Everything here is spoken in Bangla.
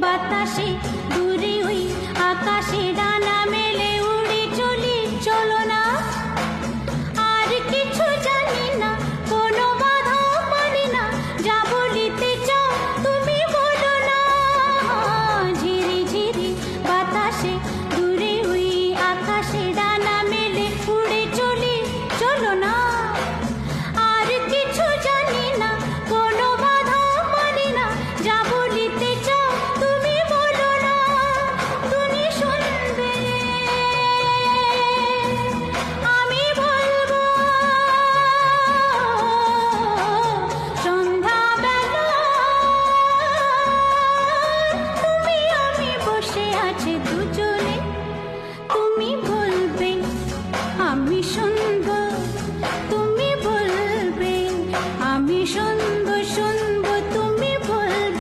বাতাসে দূরে ওই আকাশে ডানা মেলে উড়ে চলি, চলো না। আর কিছু জানি না, কোনো বাধা মানি না, যা বলিতে চাও তুমি বলো না। ঝিরি ঝিরি বাতাসে দূরে ওই আকাশে ডানা মেলে উড়ে চলি, চলো না। আর কিছু জানি না, কোনো বাধা মানি না, যা বলিতে চাও তুমি বলো না। তুমি শুনবে, আমি বলবো। সন্ধ্যাবেলা তুমি আমি বসে আছি দুজন।